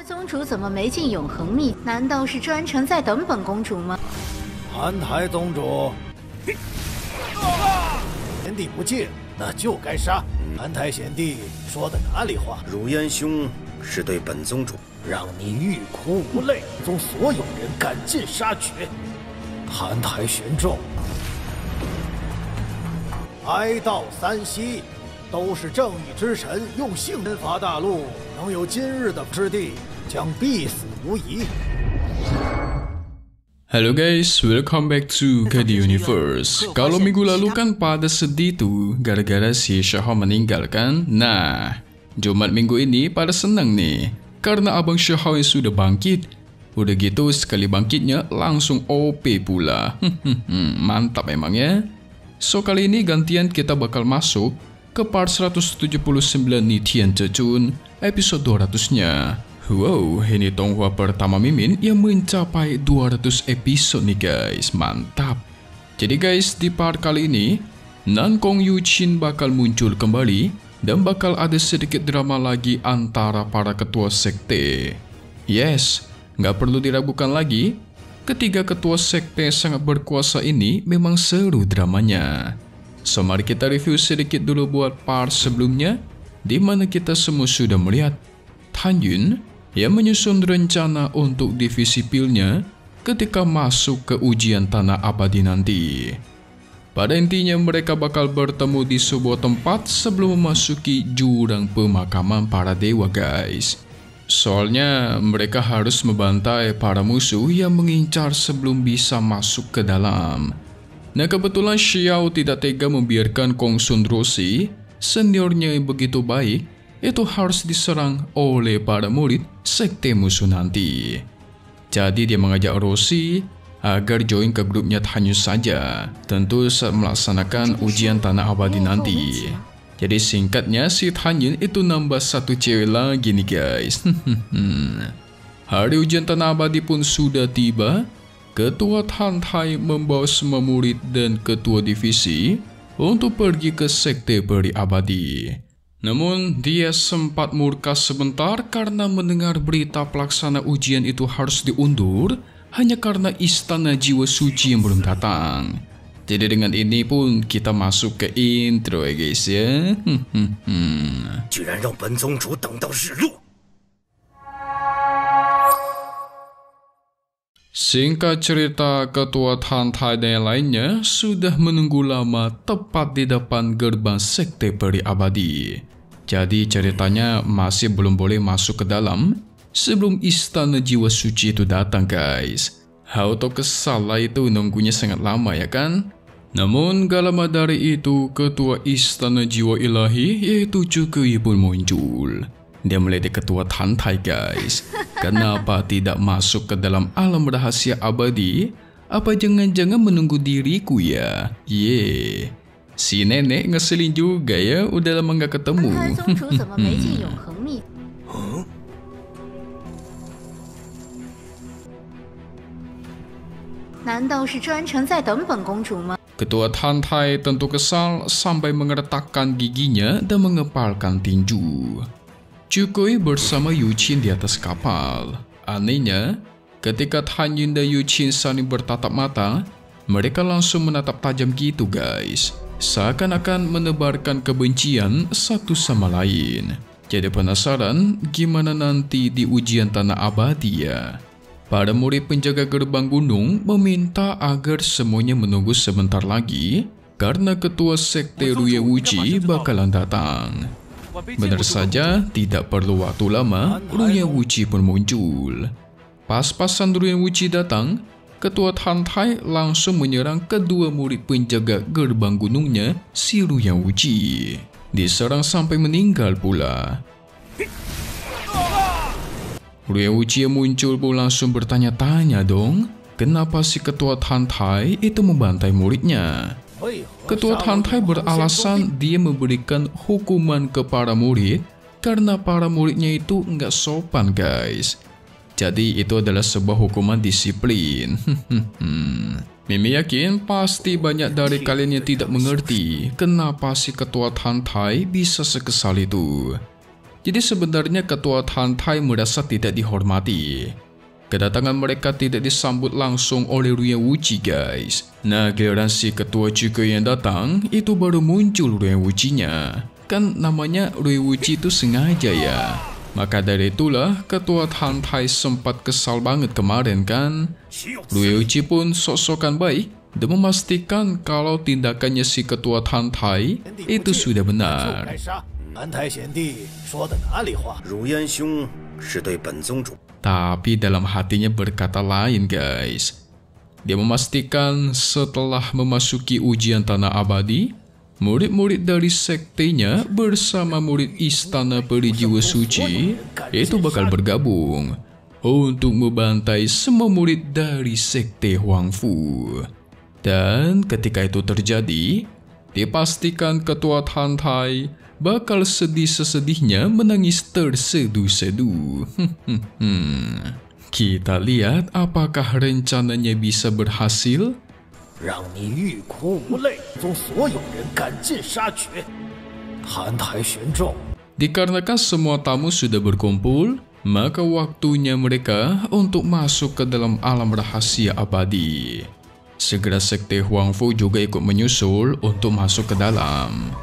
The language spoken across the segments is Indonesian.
宗主怎么没进永恒秘？难道是专程在等本公主吗？澹台宗主，贤弟不敬，那就该杀。澹台贤弟说的哪里话？汝燕兄是对本宗主，让你欲哭无泪，宗所有人赶尽杀绝。澹台玄胄，哀悼三息。 都是正义之神，用性征伐大陆，能有今日的之地，将必死无疑。Halo guys, welcome back to KD Universe. Kalau minggu lalu kan pada sedih tuh gara-gara si Shahou meninggal kan? Nah, Jumat minggu ini pada senang nih karena abang Shahou yang sudah bangkit. Udah gitu sekali bangkitnya langsung OP pula. Mantap emang ya. So kali ini gantian kita bakal masuk ke part 179 nih Tian Zhejun episode 200-nya. Wow, ini Donghua pertama Mimin yang mencapai 200 episode nih guys, mantap. Jadi guys, di part kali ini Nankong Yuqin bakal muncul kembali dan bakal ada sedikit drama lagi antara para ketua sekte. Yes, nggak perlu diragukan lagi, ketiga ketua sekte sangat berkuasa ini memang seru dramanya. So mari kita review sedikit dulu buat part sebelumnya, di mana kita semua sudah melihat Tan Yun yang menyusun rencana untuk divisi pilnya ketika masuk ke ujian tanah abadi nanti. Pada intinya mereka bakal bertemu di sebuah tempat sebelum memasuki jurang pemakaman para dewa guys. Soalnya mereka harus membantai para musuh yang mengincar sebelum bisa masuk ke dalam. Nah kebetulan Xiao tidak tega membiarkan Kong Sun Roshi, seniornya yang begitu baik, itu harus diserang oleh para murid sekte musuh nanti. Jadi dia mengajak Roshi agar join ke grupnya Tan Yun saja, tentu saat melaksanakan ujian tanah abadi nanti. Jadi singkatnya si Tan Yun itu nambah satu cewek lagi nih guys. Hari ujian tanah abadi pun sudah tiba. Ketua Tantai membawa semua murid dan ketua divisi untuk pergi ke sekte peri abadi. Namun dia sempat murka sebentar karena mendengar berita pelaksana ujian itu harus diundur hanya karena istana jiwa suci yang belum datang. Jadi dengan ini pun kita masuk ke intro ya guys ya. 居然让本宗主等到日落。 Singkat cerita, ketua Tantai dan yang lainnya sudah menunggu lama tepat di depan gerbang sekte peri abadi. Jadi ceritanya masih belum boleh masuk ke dalam sebelum istana jiwa suci itu datang guys. Auto kesal lah itu nunggunya sangat lama ya kan? Namun gak lama dari itu ketua istana jiwa ilahi yaitu Zhugui pun muncul. Dia meledek ketua Tantai guys. Kenapa tidak masuk ke dalam alam rahasia abadi? Apa jangan-jangan menunggu diriku ya? Ye, si nenek ngeselin juga ya. Udah lama gak ketemu. Ketua Tantai tentu kesal sampai mengertakkan giginya dan mengepalkan tinju. Zhugui bersama Yuqin di atas kapal. Anehnya, ketika Tan Yun dan Yuqin saling bertatap mata, mereka langsung menatap tajam gitu guys. Seakan-akan menebarkan kebencian satu sama lain. Jadi penasaran gimana nanti di ujian tanah abadi ya? Para murid penjaga gerbang gunung meminta agar semuanya menunggu sebentar lagi karena ketua sekte Ruye Wuji bakalan datang. Benar saja, tidak perlu waktu lama, Ruye Wuji pun muncul. Pas-pasan Ruye Wuji datang, ketua Tantai langsung menyerang kedua murid penjaga gerbang gunungnya, si Ruye Wuji. Diserang sampai meninggal pula. Ruye Wuji yang muncul pun langsung bertanya-tanya dong, kenapa si ketua Tantai itu membantai muridnya? Ketua Tantai beralasan dia memberikan hukuman ke para murid karena para muridnya itu nggak sopan guys. Jadi itu adalah sebuah hukuman disiplin. Mimi yakin pasti banyak dari kalian yang tidak mengerti kenapa si ketua Tantai bisa sekesal itu. Jadi sebenarnya ketua Tantai merasa tidak dihormati. Kedatangan mereka tidak disambut langsung oleh Ruyen Wuji guys. Nah giliran si ketua juga yang datang, itu baru muncul Ruyen Wuji-nya. Kan namanya Ruyen Wuji itu sengaja ya. Maka dari itulah ketua Tantai sempat kesal banget kemarin kan. Ruyen Wuji pun sok-sokan baik dan memastikan kalau tindakannya si ketua Tantai itu sudah benar. 南台贤弟说的哪里话？ 汝渊兄是对本宗主。 Tapi dalam hatinya berkata lain guys. Dia memastikan setelah memasuki ujian tanah abadi, murid-murid dari sektenya bersama murid istana peri jiwa suci itu bakal bergabung untuk membantai semua murid dari sekte Huangfu. Dan ketika itu terjadi, dipastikan ketua Tantai bakal sedih sesedihnya menangis terseduh-seduh. Kita lihat apakah rencananya bisa berhasil? 让你欲哭无泪，宗所有人赶尽杀绝。澹台玄众， Dikarenakan semua tamu sudah berkumpul, maka waktunya mereka untuk masuk ke dalam alam rahasia abadi. Segera sekte Huangfu juga ikut menyusul untuk masuk ke dalam.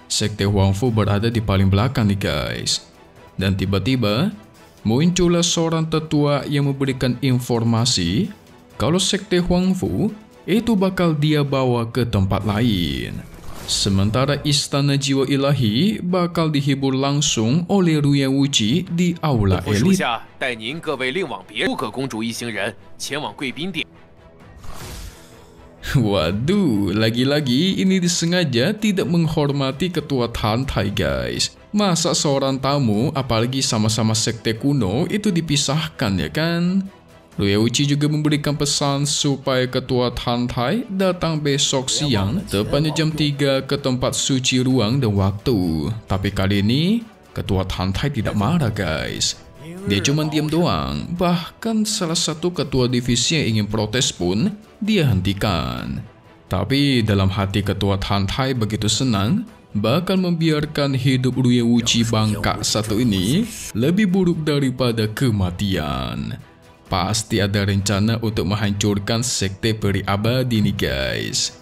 Sekte Huangfu berada di paling belakang nih guys. Dan tiba-tiba muncullah seorang tetua yang memberikan informasi kalau sekte Huangfu itu bakal dia bawa ke tempat lain. Sementara istana jiwa ilahi bakal dihibur langsung oleh Ruyen Wuji di aula 我属 elit. 下带您各位另往别不可公主一行人前往贵宾殿。 Waduh, lagi-lagi ini disengaja tidak menghormati ketua Tantai guys. Masa seorang tamu, apalagi sama-sama sekte kuno, itu dipisahkan ya kan? Ruyen Wuji juga memberikan pesan supaya ketua Tantai datang besok siang, tepatnya jam 3 ke tempat suci ruang dan waktu. Tapi kali ini, ketua Tantai tidak marah guys. Dia cuma diam doang, bahkan salah satu ketua divisi yang ingin protes pun dia hentikan. Tapi dalam hati ketua Tantai begitu senang, bakal membiarkan hidup Ruyen Wuji bangka satu ini lebih buruk daripada kematian. Pasti ada rencana untuk menghancurkan sekte peri abadi nih guys.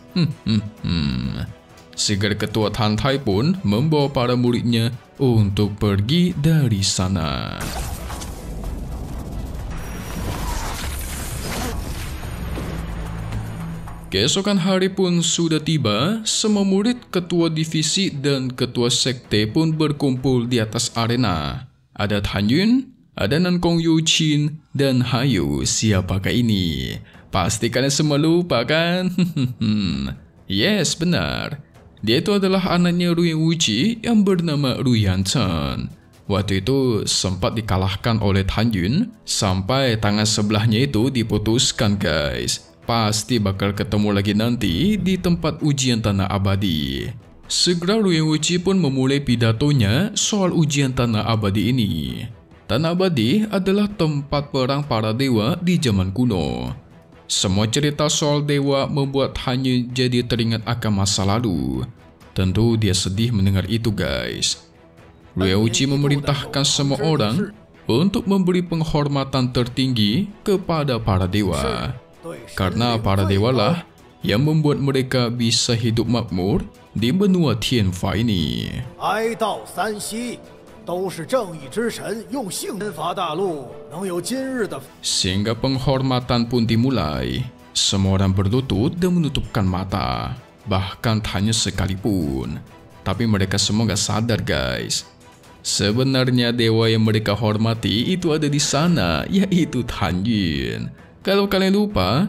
Segera ketua Tantai pun membawa para muridnya untuk pergi dari sana. Keesokan hari pun sudah tiba, semua murid, ketua divisi dan ketua sekte pun berkumpul di atas arena. Ada Han Yun, ada Nan Kong Yuqin, dan hayo siapakah ini? Pasti kalian semua lupa kan? Yes, benar. Dia itu adalah anaknya Ruyen Wuji yang bernama Ruyan Chen. Waktu itu sempat dikalahkan oleh Han Yun sampai tangan sebelahnya itu diputuskan guys. Pasti bakal ketemu lagi nanti di tempat ujian tanah abadi. Segera Ruyen Wuji pun memulai pidatonya soal ujian tanah abadi ini. Tanah abadi adalah tempat perang para dewa di zaman kuno. Semua cerita soal dewa membuat Han Yun jadi teringat akan masa lalu. Tentu dia sedih mendengar itu guys. Ruyen Wuji memerintahkan semua orang untuk memberi penghormatan tertinggi kepada para dewa. Karena para dewa lah yang membuat mereka bisa hidup makmur di benua Tianfa ini. 哀悼三溪，都是正义之神用性征伐大陆，能有今日的。 Sehingga penghormatan pun dimulai. Semua orang berlutut dan menutupkan mata, bahkan hanya sekalipun. Tapi mereka semua gak sadar guys. Sebenarnya dewa yang mereka hormati itu ada di sana, yaitu Han Yun. Kalau kalian lupa,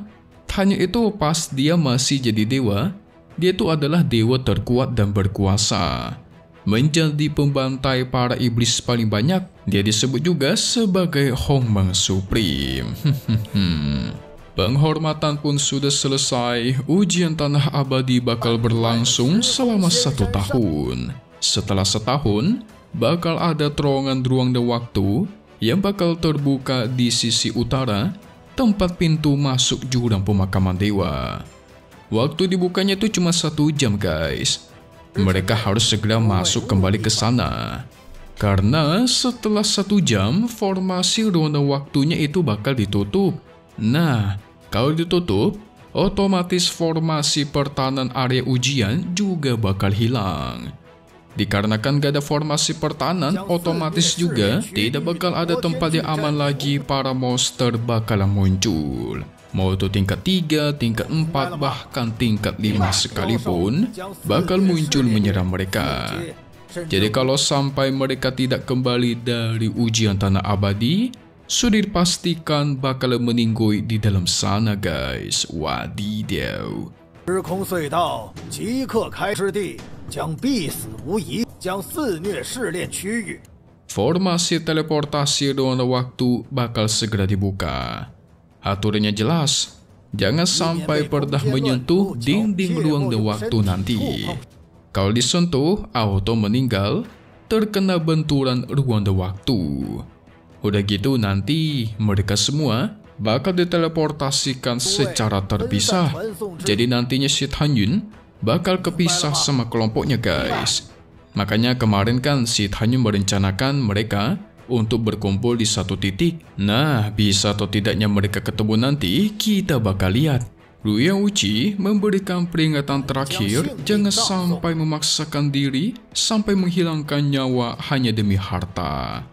Han Yun itu pas dia masih jadi dewa, dia itu adalah dewa terkuat dan berkuasa. Menjadi pembantai para iblis paling banyak, dia disebut juga sebagai Hongmeng Supreme. Penghormatan pun sudah selesai, ujian tanah abadi bakal berlangsung selama 1 tahun. Setelah setahun, bakal ada terowongan ruang dan waktu yang bakal terbuka di sisi utara, tempat pintu masuk jurang pemakaman dewa. Waktu dibukanya itu cuma 1 jam guys. Mereka harus segera masuk kembali ke sana. Karena setelah 1 jam, formasi ronde waktunya itu bakal ditutup. Nah, kalau ditutup, otomatis formasi pertahanan area ujian juga bakal hilang. Dikarenakan gak ada formasi pertahanan, otomatis juga tidak bakal ada tempat yang aman lagi para monster bakalan muncul. Mau itu tingkat 3, tingkat 4, bahkan tingkat 5 sekalipun, bakal muncul menyerang mereka. Jadi kalau sampai mereka tidak kembali dari ujian tanah abadi, sudah dipastikan bakal meninggoy di dalam sana guys. Wadidaw. 时空隧道即刻开之地将必死无疑，将肆虐试炼区域。 Formasi teleportasi ronde waktu bakal segera dibuka. Aturannya jelas, jangan sampai pernah menyentuh dinding ruang waktu nanti. Kalau disentuh, auto meninggal, terkena benturan ruang waktu. Udah gitu nanti mereka semua bakal diteleportasikan secara terpisah. Jadi nantinya si Han Yun bakal kepisah sama kelompoknya guys. Makanya kemarin kan si Han Yun merencanakan mereka untuk berkumpul di satu titik. Nah, bisa atau tidaknya mereka ketemu nanti, kita bakal lihat. Ruyang Uci memberikan peringatan terakhir, jangan sampai memaksakan diri sampai menghilangkan nyawa hanya demi harta.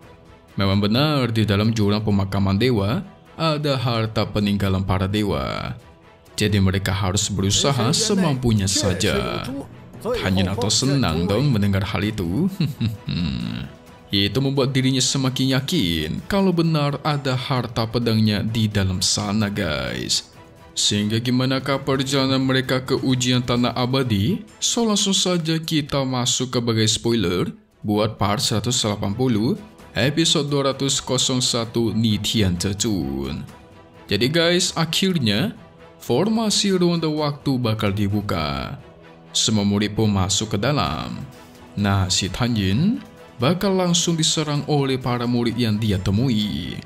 Memang benar di dalam jurang pemakaman dewa ada harta peninggalan para dewa. Jadi mereka harus berusaha semampunya saja. Hanya atau senang dong mendengar hal itu. Itu membuat dirinya semakin yakin kalau benar ada harta pedangnya di dalam sana guys. Sehingga gimanakah perjalanan mereka ke ujian tanah abadi? So langsung saja kita masuk ke bagai spoiler buat part 180 episode 201 Nitian Cecun. Jadi guys, akhirnya formasi ronde waktu bakal dibuka. Semua murid pun masuk ke dalam. Nah, si Han Yun bakal langsung diserang oleh para murid yang dia temui.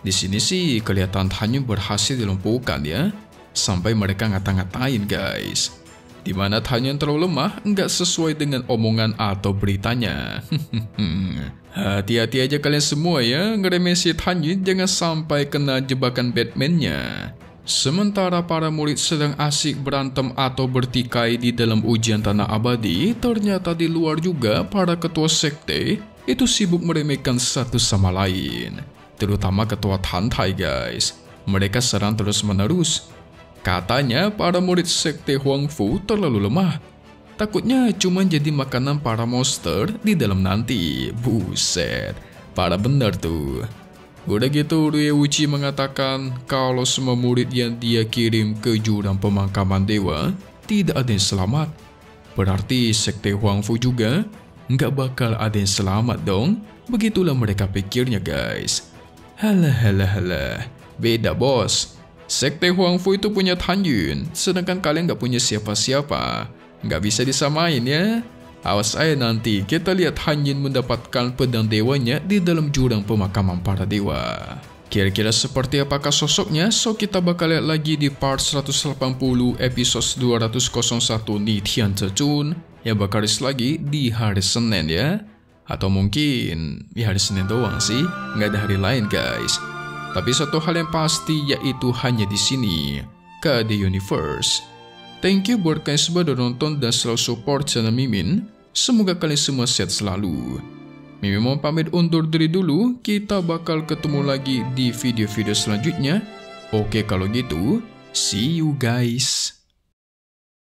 Di sini sih kelihatan Han Yun berhasil dilumpuhkan ya, sampai mereka ngata-ngatain guys. Dimana Han Yun terlalu lemah, nggak sesuai dengan omongan atau beritanya. Hati-hati aja kalian semua ya, ngeremehin Han Yun jangan sampai kena jebakan Batman-nya. Sementara para murid sedang asik berantem atau bertikai di dalam ujian tanah abadi, ternyata di luar juga para ketua sekte itu sibuk meremehkan satu sama lain. Terutama ketua Tantai guys, mereka serang terus-menerus. Katanya para murid sekte Huangfu terlalu lemah. Takutnya cuma jadi makanan para monster di dalam nanti. Buset, parah bener tuh. Udah gitu Ruyang Uci mengatakan kalau semua murid yang dia kirim ke jurang pemakaman dewa tidak ada yang selamat. Berarti sekte Huangfu juga nggak bakal ada yang selamat dong. Begitulah mereka pikirnya guys. Halah, beda bos. Sekte Huangfu itu punya Han Yun, sedangkan kalian nggak punya siapa-siapa. Nggak bisa disamain ya. Awas aja nanti kita lihat Han Yun mendapatkan pedang dewanya di dalam jurang pemakaman para dewa. Kira-kira seperti apakah sosoknya? So kita bakal lihat lagi di part 180 episode 201 Nitian Cecun yang bakal rilis lagi di hari Senin ya. Atau mungkin di hari Senin doang sih, nggak ada hari lain guys. Tapi satu hal yang pasti yaitu hanya di sini, KD Universe. Thank you buat kalian semua udah nonton dan selalu support channel Mimin. Semoga kalian semua sehat selalu. Mimin mau pamit undur diri dulu. Kita bakal ketemu lagi di video-video selanjutnya. Oke kalau gitu, see you guys.